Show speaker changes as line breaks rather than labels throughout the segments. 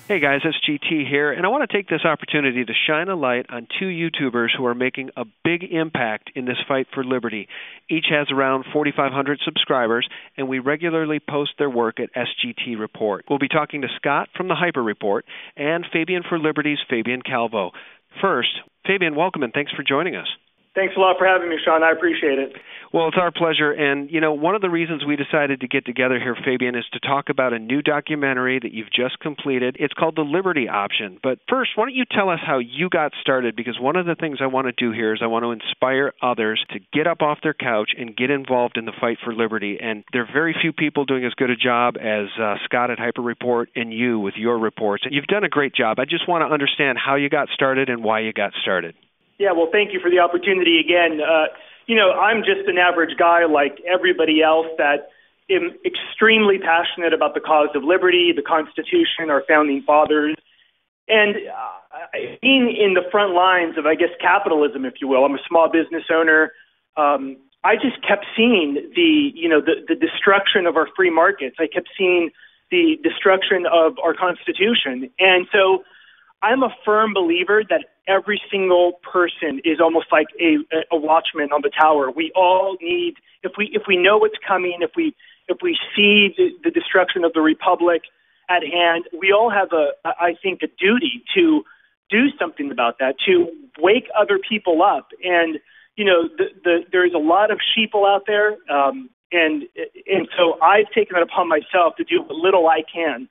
Hey guys, SGT here, and I want to take this opportunity to shine a light on two YouTubers who are making a big impact in this fight for liberty. Each has around 4,500 subscribers, and we regularly post their work at SGT Report. We'll be talking to Scott from the HyperReport and Fabian4Liberty's Fabian Calvo. First, Fabian, welcome and thanks for joining us.
Thanks a lot for having me, Sean. I appreciate it.
Well, it's our pleasure. And, one of the reasons we decided to get together here, Fabian, is to talk about a new documentary that you've just completed. It's called The Liberty Option. But first, why don't you tell us how you got started? Because one of the things I want to do here is I want to inspire others to get up off their couch and get involved in the fight for liberty. And there are very few people doing as good a job as Scott at HyperReport and you with your reports. And you've done a great job. I just want to understand how you got started and why you got started.
Yeah, well, thank you for the opportunity again. I'm just an average guy like everybody else that am extremely passionate about the cause of liberty, the Constitution, our founding fathers, and being in the front lines of, capitalism, if you will. I'm a small business owner. I just kept seeing the destruction of our free markets. I kept seeing the destruction of our Constitution, and so I'm a firm believer that every single person is almost like a watchman on the tower. We all need, if we know what's coming, if we see the destruction of the republic at hand, we all have a duty to do something about that, to wake other people up. And there's a lot of sheeple out there, and so I've taken it upon myself to do what little I can.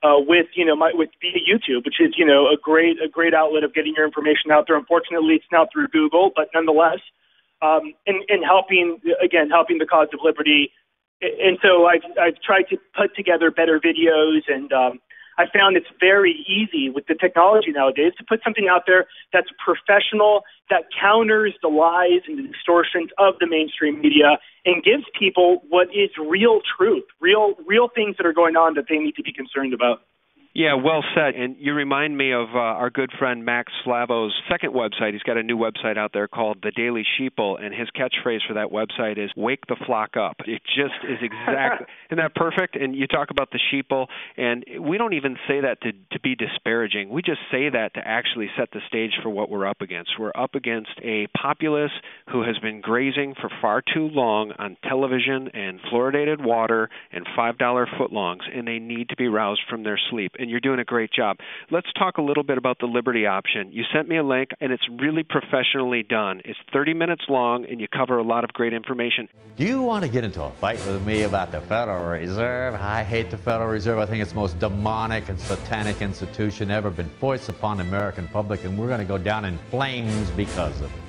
With via YouTube, which is a great outlet of getting your information out there. Unfortunately, it's now through Google, but nonetheless, and helping the cause of liberty. And so I've tried to put together better videos, and I found it's very easy with the technology nowadays to put something out there that's professional, that counters the lies and the distortions of the mainstream media, and gives people what is real truth, real things that are going on that they need to be concerned about.
Yeah, well said. And you remind me of our good friend Max Slavo's second website. He's got a new website out there called The Daily Sheeple, and his catchphrase for that website is "Wake the flock up." It just is exactly, isn't that perfect? And you talk about the sheeple, and we don't even say that to be disparaging. We just say that to actually set the stage for what we're up against. We're up against a populace who has been grazing for far too long on television and fluoridated water and $5 footlongs, and they need to be roused from their sleep. And you're doing a great job. Let's talk a little bit about the Liberty Option. You sent me a link, and it's really professionally done. It's 30 minutes long, and you cover a lot of great information.
Do you want to get into a fight with me about the Federal Reserve? I hate the Federal Reserve. I think it's the most demonic and satanic institution ever been forced upon the American public, and we're going to go down in flames because of it.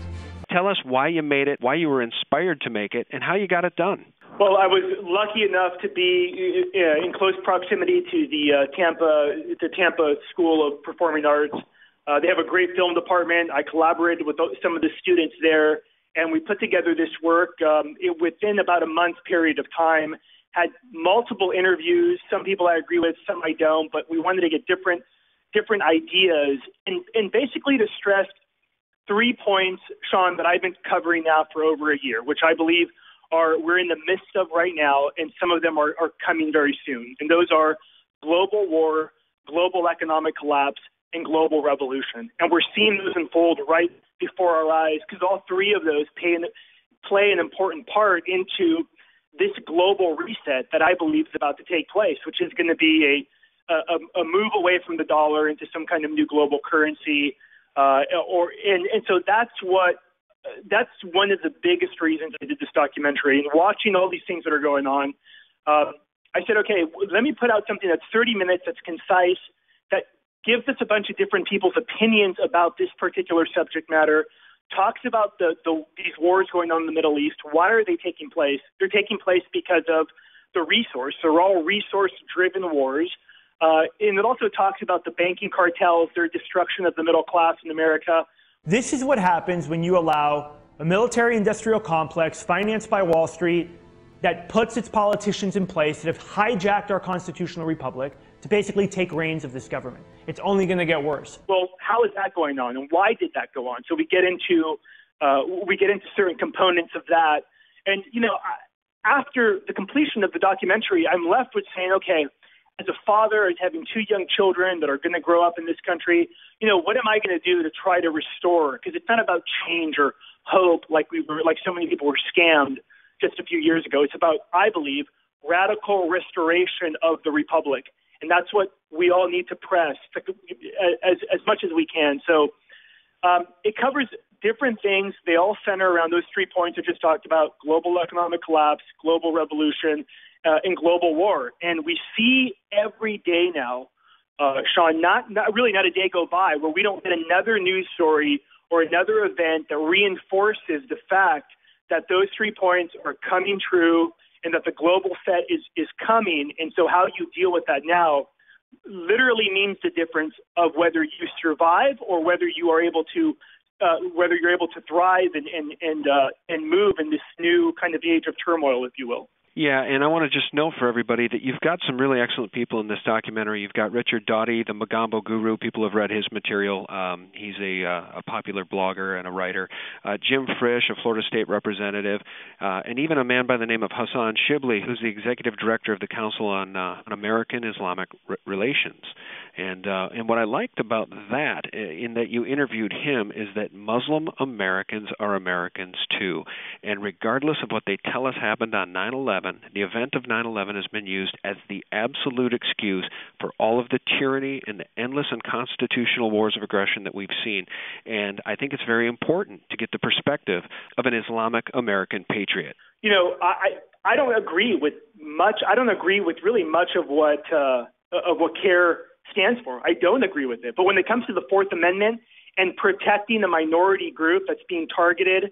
Tell us why you made it, why you were inspired to make it, and how you got it done.
Well, I was lucky enough to be in close proximity to the Tampa School of Performing Arts. They have a great film department. I collaborated with some of the students there, and we put together this work within about a month period of time. Had multiple interviews. Some people I agree with, some I don't, but we wanted to get different ideas and basically to stress 3 points, Sean, that I've been covering now for over a year, which I believe we're in the midst of right now, and some of them are coming very soon. And those are global war, global economic collapse, and global revolution. And we're seeing those unfold right before our eyes because all three of those play an important part into this global reset that I believe is about to take place, which is going to be a move away from the dollar into some kind of new global currency. And so that's one of the biggest reasons I did this documentary. And watching all these things that are going on, I said, okay, let me put out something that's 30 minutes, that's concise, that gives us a bunch of different people's opinions about this particular subject matter, talks about these wars going on in the Middle East. Why are they taking place? They're taking place because of the resource. They're all resource-driven wars. And it also talks about the banking cartels, their destruction of the middle class in America.
This is what happens when you allow a military-industrial complex financed by Wall Street that puts its politicians in place that have hijacked our constitutional republic to basically take reins of this government. It's only going to get worse.
Well, how is that going on, and why did that go on? So we get into certain components of that, and after the completion of the documentary, I'm left with saying, okay, as a father, as having two young children that are going to grow up in this country, what am I going to do to try to restore? Because it's not about change or hope like so many people were scammed just a few years ago. It's about, I believe, radical restoration of the republic. And that's what we all need to press as much as we can. So it covers different things. They all center around those 3 points I just talked about: global economic collapse, global revolution, and global war. And we see every day now, Sean, not a day go by where we don't get another news story or another event that reinforces the fact that those 3 points are coming true and that the global set is coming. And so how you deal with that now literally means the difference of whether you survive or whether you are able to thrive and move in this new kind of age of turmoil, if you will.
Yeah, and I want to just note for everybody that you've got some really excellent people in this documentary. You've got Richard Doughty, the Mogambo guru. People have read his material. He's a popular blogger and a writer. Jim Frisch, a Florida State representative, and even a man by the name of Hassan Shibli, who's the executive director of the Council on American Islamic Relations. And what I liked about that, in that you interviewed him, is that Muslim Americans are Americans too. And regardless of what they tell us happened on 9/11, the event of 9/11 has been used as the absolute excuse for all of the tyranny and the endless unconstitutional wars of aggression that we've seen. And I think it's very important to get the perspective of an Islamic American patriot.
I don't agree with much. I don't agree with really much of what CARE stands for. I don't agree with it. But when it comes to the Fourth Amendment and protecting the minority group that's being targeted,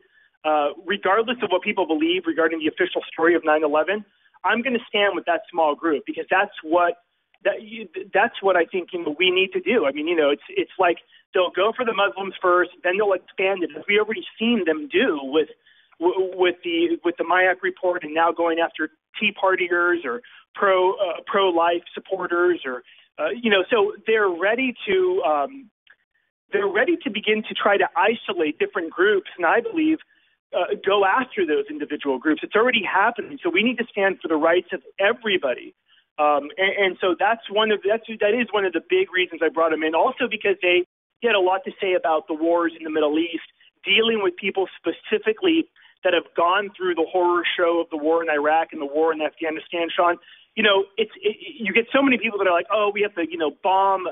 regardless of what people believe regarding the official story of 9/11, I'm going to stand with that small group because that's what I think we need to do. I mean, it's like they'll go for the Muslims first, then they'll expand it, as we already seen them do with the Mayak report, and now going after Tea Partiers or pro-life supporters, or so they're ready to begin to try to isolate different groups, and I believe go after those individual groups. It's already happening, so we need to stand for the rights of everybody. And so that is one of the big reasons I brought him in. Also because they had a lot to say about the wars in the Middle East, dealing with people specifically that have gone through the horror show of the war in Iraq and the war in Afghanistan, Sean. You get so many people that are like, oh, we have to, bomb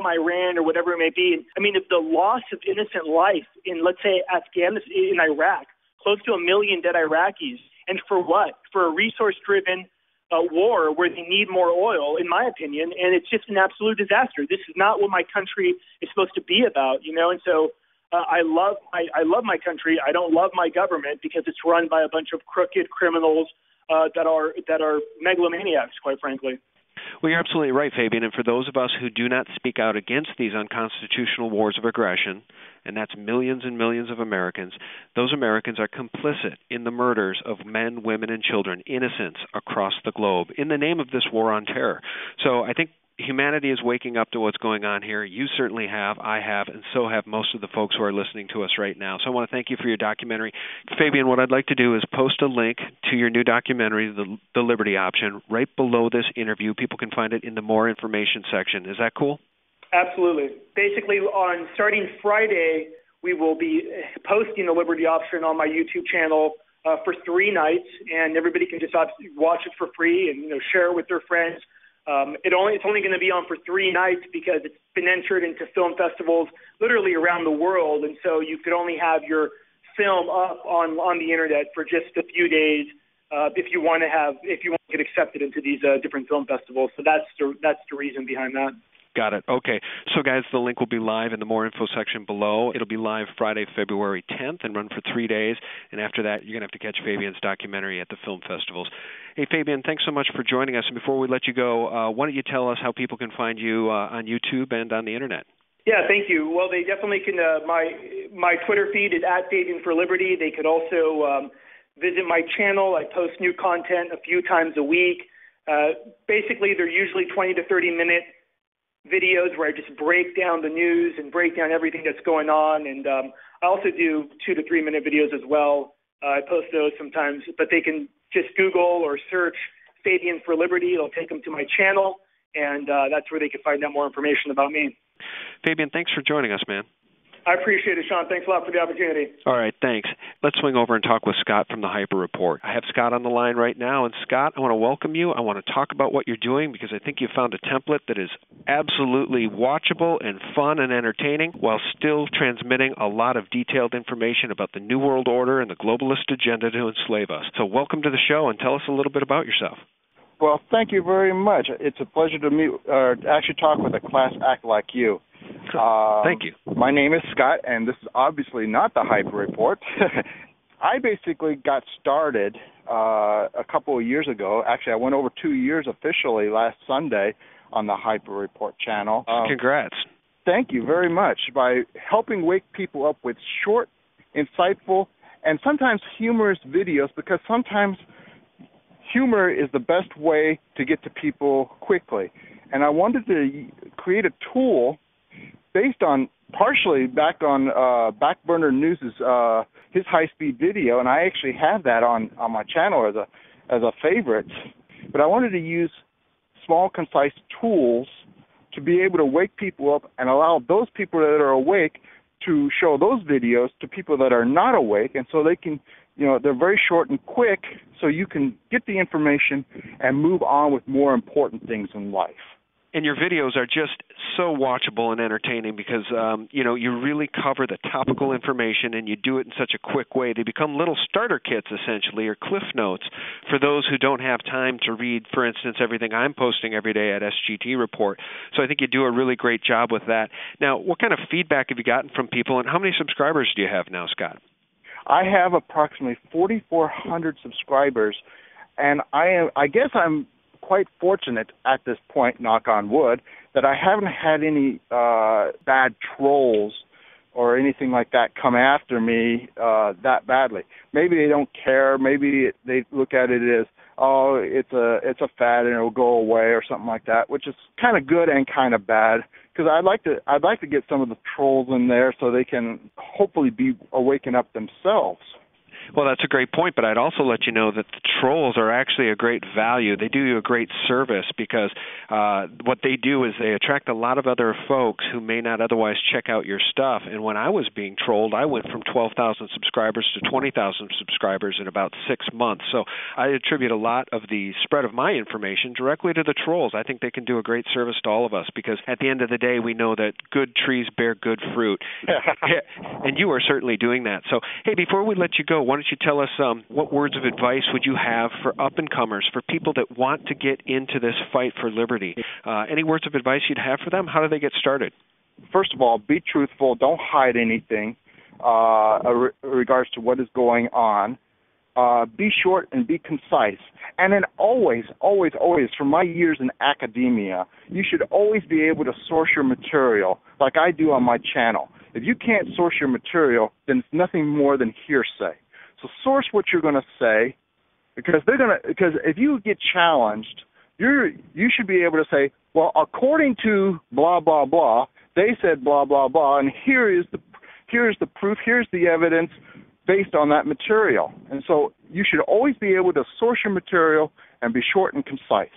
Iran or whatever it may be. And, I mean, if the loss of innocent life in, let's say, Afghanistan, in Iraq, close to 1 million dead Iraqis, and for what? For a resource-driven war where they need more oil, in my opinion, and it's just an absolute disaster. This is not what my country is supposed to be about, and so I love my country. I don't love my government because it's run by a bunch of crooked criminals that are megalomaniacs, quite frankly.
Well, you're absolutely right, Fabian. And for those of us who do not speak out against these unconstitutional wars of aggression, and that's millions and millions of Americans, those Americans are complicit in the murders of men, women, and children, innocents across the globe, in the name of this war on terror. So I think humanity is waking up to what's going on here. You certainly have, I have, and so have most of the folks who are listening to us right now. So I want to thank you for your documentary. Fabian, what I'd like to do is post a link to your new documentary, The Liberty Option, right below this interview. People can find it in the More Information section. Is that cool?
Absolutely. Basically, on starting Friday, we will be posting The Liberty Option on my YouTube channel for 3 nights, and everybody can just watch it for free and share it with their friends. It's only going to be on for 3 nights because it's been entered into film festivals literally around the world, and so you could only have your film up on the internet for just a few days if you want to get accepted into these different film festivals. So that's the reason behind that.
Got it. Okay. So, guys, the link will be live in the More Info section below. It'll be live Friday, February 10th and run for 3 days. And after that, you're going to have to catch Fabian's documentary at the film festivals. Hey, Fabian, thanks so much for joining us. And before we let you go, why don't you tell us how people can find you on YouTube and on the Internet?
Yeah, thank you. Well, they definitely can. My Twitter feed is @Fabian4Liberty. They could also visit my channel. I post new content a few times a week. Basically, they're usually 20 to 30-minute videos where I just break down the news and break down everything that's going on. And I also do 2 to 3 minute videos as well. I post those sometimes, but they can just Google or search Fabian4Liberty. It'll take them to my channel, and that's where they can find out more information about me.
Fabian, thanks for joining us, man.
I appreciate it, Sean. Thanks a lot for the opportunity.
All right, thanks. Let's swing over and talk with Scott from the HyperReport. I have Scott on the line right now. And Scott, I want to welcome you. I want to talk about what you're doing because I think you found a template that is absolutely watchable and fun and entertaining while still transmitting a lot of detailed information about the New World Order and the globalist agenda to enslave us. So welcome to the show and tell us a little bit about yourself.
Well, thank you very much. It's a pleasure to meet, actually talk with a class act like you.
Thank you.
My name is Scott, and this is obviously not the HyperReport. I basically got started a couple of years ago. Actually, I went over 2 years officially last Sunday on the HyperReport channel.
Congrats.
Thank you very much. By helping wake people up with short, insightful, and sometimes humorous videos, because sometimes humor is the best way to get to people quickly. And I wanted to create a tool based on partially back on Backburner News' his high-speed video, and I actually have that on my channel as a favorite. But I wanted to use small, concise tools to be able to wake people up and allow those people that are awake to show those videos to people that are not awake, and so they can, they're very short and quick, so you can get the information and move on with more important things in life.
And your videos are just so watchable and entertaining because, you really cover the topical information and you do it in such a quick way. They become little starter kits, essentially, or cliff notes for those who don't have time to read, for instance, everything I'm posting every day at SGT Report. So I think you do a really great job with that. Now, what kind of feedback have you gotten from people, and how many subscribers do you have now, Scott?
I have approximately 4,400 subscribers, and I guess I'm quite fortunate at this point, knock on wood, that I haven't had any bad trolls or anything like that come after me that badly. Maybe they don't care. Maybe they look at it as, oh, it's a fad and it'll go away or something like that, which is kind of good and kind of bad, because I'd like to get some of the trolls in there so they can hopefully be awaken up themselves.
Well, that's a great point, but I'd also let you know that the trolls are actually a great value. They do you a great service because what they do is they attract a lot of other folks who may not otherwise check out your stuff. And when I was being trolled, I went from 12,000 subscribers to 20,000 subscribers in about 6 months. So I attribute a lot of the spread of my information directly to the trolls. I think they can do a great service to all of us because at the end of the day, we know that good trees bear good fruit. And you are certainly doing that. So, hey, before we let you go, why don't you tell us what words of advice would you have for up-and-comers, for people that want to get into this fight for liberty? Any words of advice you'd have for them? How do they get started?
First of all, be truthful. Don't hide anything in regards to what is going on. Be short and be concise. And then always, always, always, from my years in academia, you should always be able to source your material like I do on my channel. If you can't source your material, then it's nothing more than hearsay. So source what you're going to say, because if you get challenged, you should be able to say, well, according to blah blah blah, they said blah blah blah, and here's the proof, here's the evidence based on that material. And so you should always be able to source your material and be short and concise.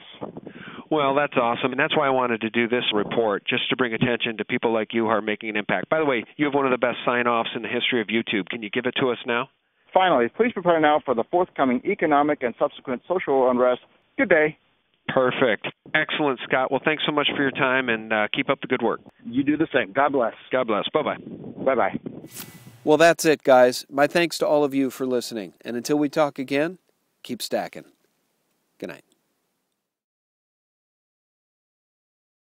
Well, that's awesome, and that's why I wanted to do this report, just to bring attention to people like you who are making an impact. By the way, you have one of the best sign-offs in the history of YouTube. Can you give it to us now?
Finally, please prepare now for the forthcoming economic and subsequent social unrest. Good day.
Perfect. Excellent, Scott. Well, thanks so much for your time, and keep up the good work.
You do the same. God bless.
God bless. Bye-bye.
Bye-bye.
Well, that's it, guys. My thanks to all of you for listening. And until we talk again, keep stacking. Good night.